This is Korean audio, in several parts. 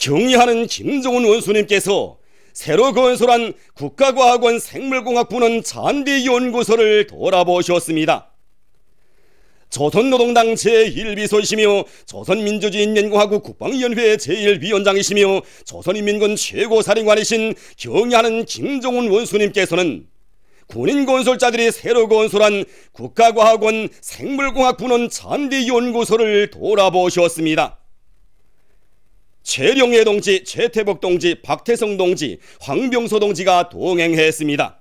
경의하는 김종훈 원수님께서 새로 건설한 국가과학원 생물공학부는 잔디연구소를 돌아보셨습니다. 조선노동당 제1비서이시며 조선민주주의인민공화국 국방위원회 제1위원장이시며 조선인민군 최고사령관이신 경의하는 김종훈 원수님께서는 군인건설자들이 새로 건설한 국가과학원 생물공학부는 잔디연구소를 돌아보셨습니다. 최령해 동지, 최태복 동지, 박태성 동지, 황병소 동지가 동행했습니다.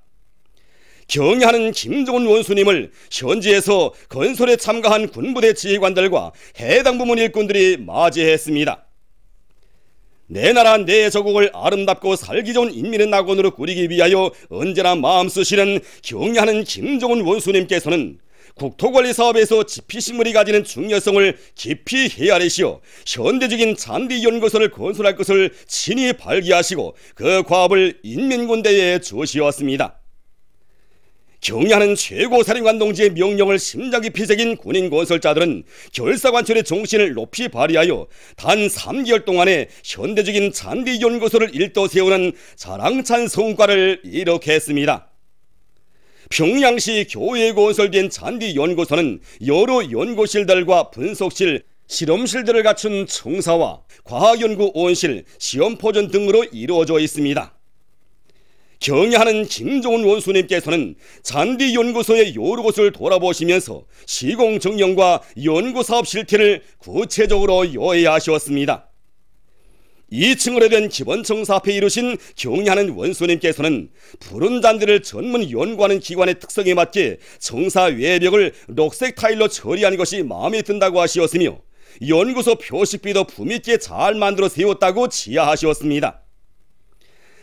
경의하는 김종훈 원수님을 현지에서 건설에 참가한 군부대 지휘관들과 해당 부문 일꾼들이 맞이했습니다. 내 나라 내 조국을 아름답고 살기 좋은 인민의 낙원으로 꾸리기 위하여 언제나 마음 쓰시는 경의하는 김종훈 원수님께서는 국토관리 사업에서 지피식물이 가지는 중요성을 깊이 헤아리시어 현대적인 잔디연구소를 건설할 것을 친히 발기하시고 그 과업을 인민군대에 주시었습니다. 경의하는 최고사령관 동지의 명령을 심장 깊이 새긴 군인 건설자들은 결사관철의 정신을 높이 발휘하여 단 3개월 동안에 현대적인 잔디연구소를 일도 세우는 자랑찬 성과를 이룩했습니다. 평양시 교외에 건설된 잔디연구소는 여러 연구실들과 분석실, 실험실들을 갖춘 청사와 과학연구원실, 시험포전 등으로 이루어져 있습니다. 경의하는 김종훈 원수님께서는 잔디연구소의 여러 곳을 돌아보시면서 시공정령과 연구사업 실태를 구체적으로 요해하셨습니다. 2층으로 된 기본청사 앞에 이루신 경의하는 원수님께서는 푸른 잔디를 전문 연구하는 기관의 특성에 맞게 청사 외벽을 녹색 타일로 처리한 것이 마음에 든다고 하시었으며 연구소 표식비도 품있게 잘 만들어 세웠다고 지하하셨습니다.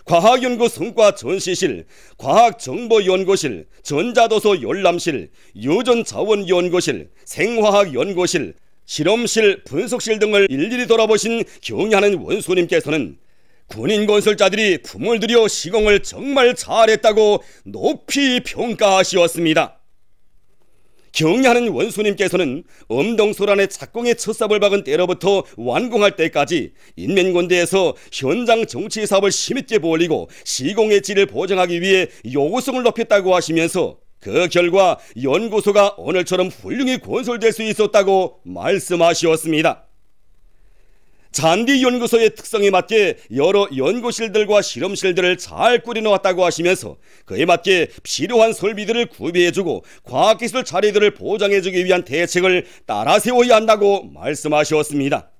과학연구 성과 전시실, 과학정보연구실, 전자도서 열람실, 유전자원연구실, 생화학연구실, 실험실, 분석실 등을 일일이 돌아보신 경의하는 원수님께서는 군인 건설자들이 품을 들여 시공을 정말 잘했다고 높이 평가하시었습니다. 경의하는 원수님께서는 엄동소란의 착공의 첫삽을 박은 때로부터 완공할 때까지 인민군대에서 현장 정치 사업을 힘있게 벌이고 시공의 질을 보장하기 위해 요구성을 높였다고 하시면서 그 결과 연구소가 오늘처럼 훌륭히 건설될 수 있었다고 말씀하시었습니다. 잔디연구소의 특성에 맞게 여러 연구실들과 실험실들을 잘 꾸려놓았다고 하시면서 그에 맞게 필요한 설비들을 구비해주고 과학기술 자리들을 보장해주기 위한 대책을 따라 세워야 한다고 말씀하셨습니다.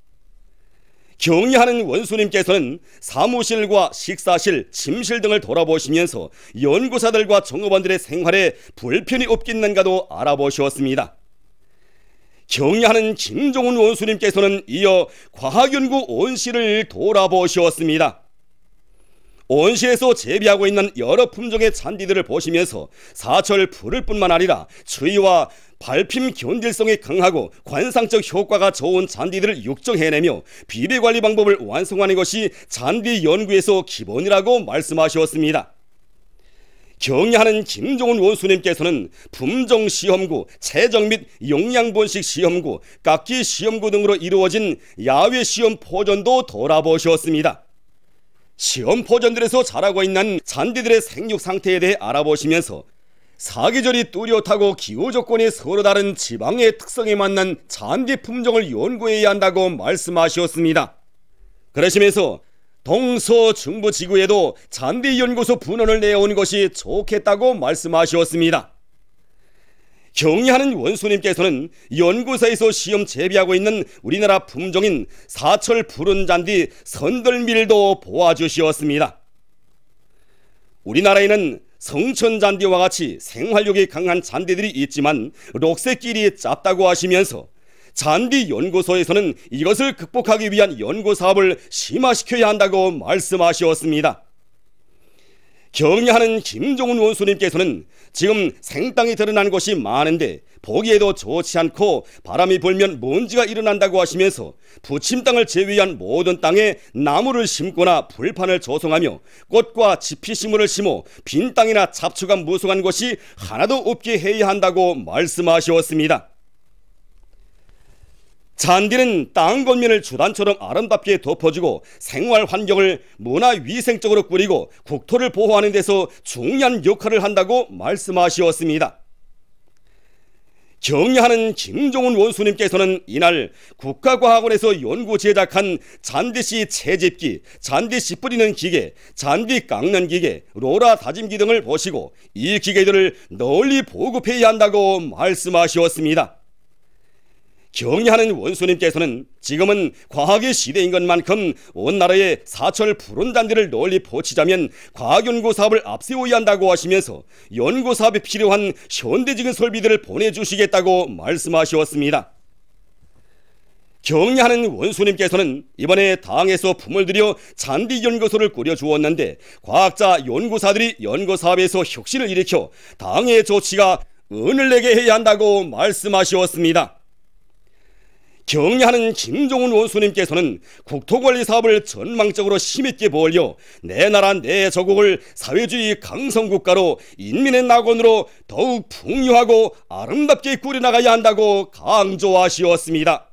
경의하는 원수님께서는 사무실과 식사실, 침실 등을 돌아보시면서 연구사들과 정업원들의 생활에 불편이 없겠는가도 알아보셨습니다. 경의하는 김종훈 원수님께서는 이어 과학연구 온실을 돌아보셨습니다. 온실에서 재배하고 있는 여러 품종의 잔디들을 보시면서 사철 푸를 뿐만 아니라 추위와 발핌 견딜성이 강하고 관상적 효과가 좋은 잔디들을 육정해내며 비배관리 방법을 완성하는 것이 잔디 연구에서 기본이라고 말씀하셨습니다. 경의하는 김종훈 원수님께서는 품종시험구, 채정 및 용량본식 시험구, 깎기 시험구 등으로 이루어진 야외 시험 포전도 돌아보셨습니다. 시험 포전들에서 자라고 있는 잔디들의 생육 상태에 대해 알아보시면서 사계절이 뚜렷하고 기후 조건이 서로 다른 지방의 특성에 맞는 잔디 품종을 연구해야 한다고 말씀하셨습니다. 그러시면서 동서중부 지구에도 잔디연구소 분원을 내어온 것이 좋겠다고 말씀하셨습니다. 경의하는 원수님께서는 연구소에서 시험 재배하고 있는 우리나라 품종인 사철 푸른 잔디 선들밀도 보아주시었습니다. 우리나라에는 성천잔디와 같이 생활력이 강한 잔디들이 있지만 녹색길이 짧다고 하시면서 잔디연구소에서는 이것을 극복하기 위한 연구사업을 심화시켜야 한다고 말씀하셨습니다. 경의하는 김종훈 원수님께서는 지금 생땅이 드러난 곳이 많은데 보기에도 좋지 않고 바람이 불면 먼지가 일어난다고 하시면서 부침 땅을 제외한 모든 땅에 나무를 심거나 불판을 조성하며 꽃과 지피식물을 심어 빈 땅이나 잡초가 무성한 곳이 하나도 없게 해야 한다고 말씀하셨습니다. 잔디는 땅 겉면을 주단처럼 아름답게 덮어주고 생활 환경을 문화위생적으로 꾸리고 국토를 보호하는 데서 중요한 역할을 한다고 말씀하시었습니다. 격려하는 김종훈 원수님께서는 이날 국가과학원에서 연구 제작한 잔디씨 채집기, 잔디씨 뿌리는 기계, 잔디 깎는 기계, 로라 다짐기 등을 보시고 이 기계들을 널리 보급해야 한다고 말씀하셨습니다. 격려하는 원수님께서는 지금은 과학의 시대인 것만큼 온 나라에 사철 푸른 잔디를 널리 뻗치자면 과학연구 사업을 앞세워야 한다고 하시면서 연구 사업에 필요한 현대적인 설비들을 보내주시겠다고 말씀하셨습니다. 격려하는 원수님께서는 이번에 당에서 품을 들여 잔디연구소를 꾸려주었는데 과학자 연구사들이 연구사업에서 혁신을 일으켜 당의 조치가 은을 내게 해야 한다고 말씀하셨습니다. 격려하는 김종훈 원수님께서는 국토관리 사업을 전망적으로 힘있게 벌려 내 나라 내 조국을 사회주의 강성국가로 인민의 낙원으로 더욱 풍요하고 아름답게 꾸려나가야 한다고 강조하시었습니다.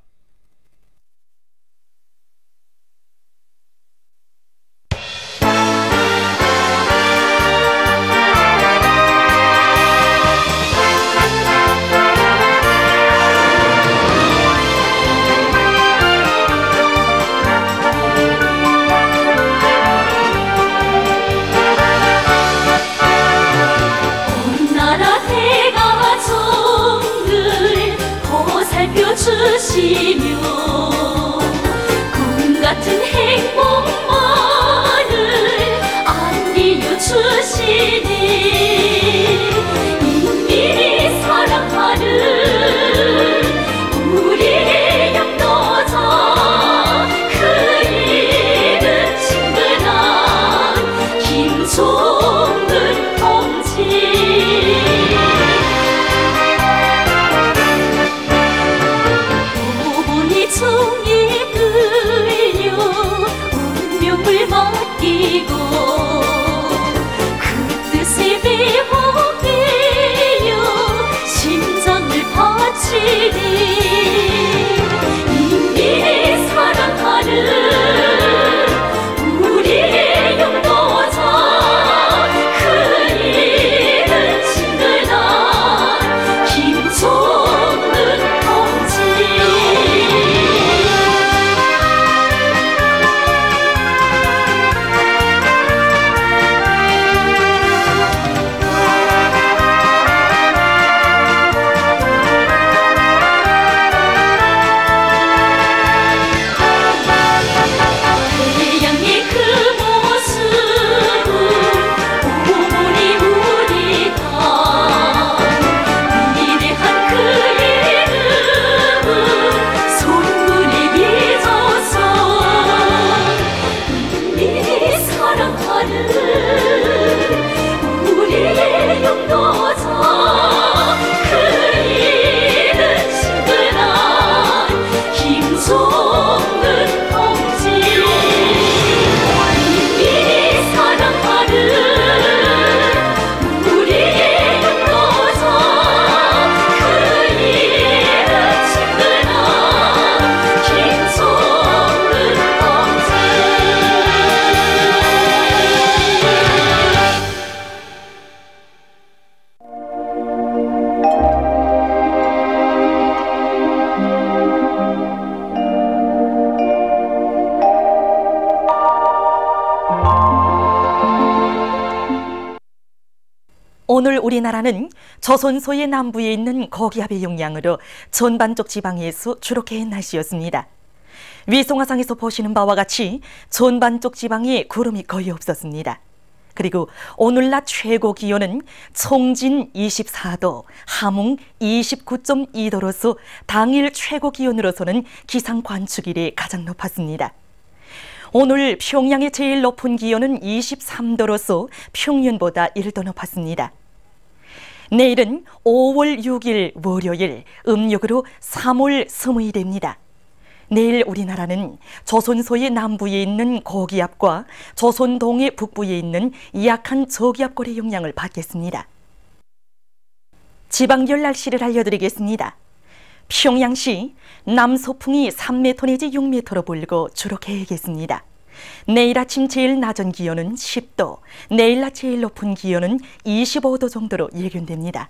주시며 꿈 같은 행복만을 안기여 주시니 인민이 사랑하는 우리의 영도자 그 이름 친근한 김종훈 동지 종이 끌려 운명을 맡기고 그 뜻에 배워매여 심장을 바치리 인민이 사랑하는 우리의 영도자 그 이름 친근한 김종훈 동지 우리의 영도자 그 이름 친근한 김종훈 동지 인민이 사랑하는 우리의 영도자 그 이름 친근한 김종훈 동지 오늘 우리나라는 조선소의 남부에 있는 고기압의 영향으로 전반적 지방에서 주로 개인 날씨였습니다. 위성화상에서 보시는 바와 같이 전반적 지방에 구름이 거의 없었습니다. 그리고 오늘 낮 최고 기온은 청진 24도, 함흥 29.2도로서 당일 최고 기온으로서는 기상 관측 이래 가장 높았습니다. 오늘 평양의 제일 높은 기온은 23도로서 평년보다 1도 높았습니다. 내일은 5월 6일 월요일, 음력으로 3월 20일입니다. 내일 우리나라는 조선소의 남부에 있는 고기압과 조선동해 북부에 있는 약한 저기압골의 영향을 받겠습니다. 지방별 날씨를 알려드리겠습니다. 평양시 남소풍이 3m 내지 6m로 불고 주로 계획했습니다. 내일 아침 제일 낮은 기온은 10도, 내일 낮 제일 높은 기온은 25도 정도로 예견됩니다.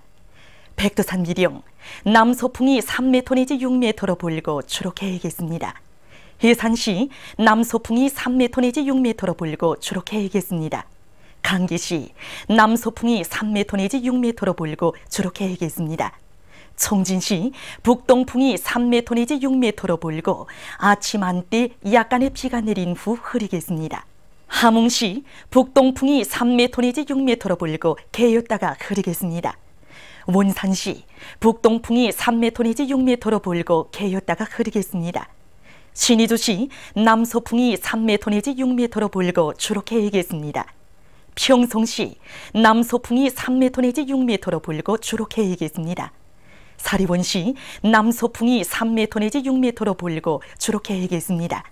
백두산 미령, 남소풍이 3m 내지 6m로 불고 주로 계획했습니다. 해산시 남소풍이 3m 내지 6m로 불고 주로 계획했습니다. 강기시 남소풍이 3m 내지 6m로 불고 주로 계획했습니다. 청진시 북동풍이 3m 내지 6m로 불고 아침 한때 약간의 비가 내린 후 흐리겠습니다. 함흥시 북동풍이 3m 내지 6m로 불고 개였다가 흐리겠습니다. 원산시 북동풍이 3m 내지 6m로 불고 개였다가 흐리겠습니다. 신의주시 남소풍이 3m 내지 6m로 불고 주로 개이겠습니다. 평성시 남소풍이 3m 내지 6m로 불고 주로 개이겠습니다. 사리원시 남소풍이 3m 내지 6m로 불고 주로 계획했습니다.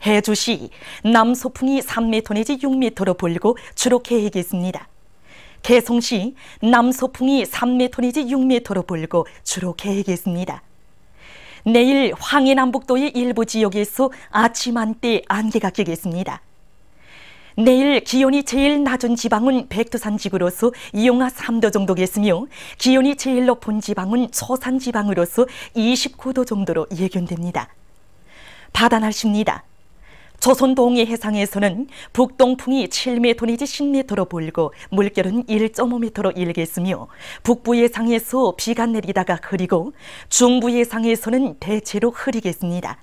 해주시 남소풍이 3m 내지 6m로 불고 주로 계획했습니다. 개성시 남소풍이 3m 내지 6m로 불고 주로 계획했습니다. 내일 황해남북도의 일부 지역에서 아침 한때 안개가 끼겠습니다. 내일 기온이 제일 낮은 지방은 백두산 지구로서 이용하 3도 정도겠으며 기온이 제일 높은 지방은 초산 지방으로서 29도 정도로 예견됩니다. 바다 날씨입니다. 조선 동해 해상에서는 북동풍이 7m 내지 10m로 불고 물결은 1.5m로 일겠으며 북부 해상에서 비가 내리다가 흐리고 중부 해상에서는 대체로 흐리겠습니다.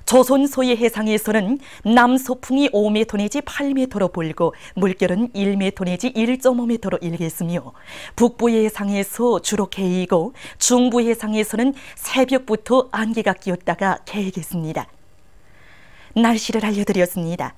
조선 소해 해상에서는 남소풍이 5m 내지 8m로 불고 물결은 1m 내지 1.5m로 일겠으며 북부 해상에서 주로 개이고 중부 해상에서는 새벽부터 안개가 끼었다가 개이겠습니다. 날씨를 알려드렸습니다.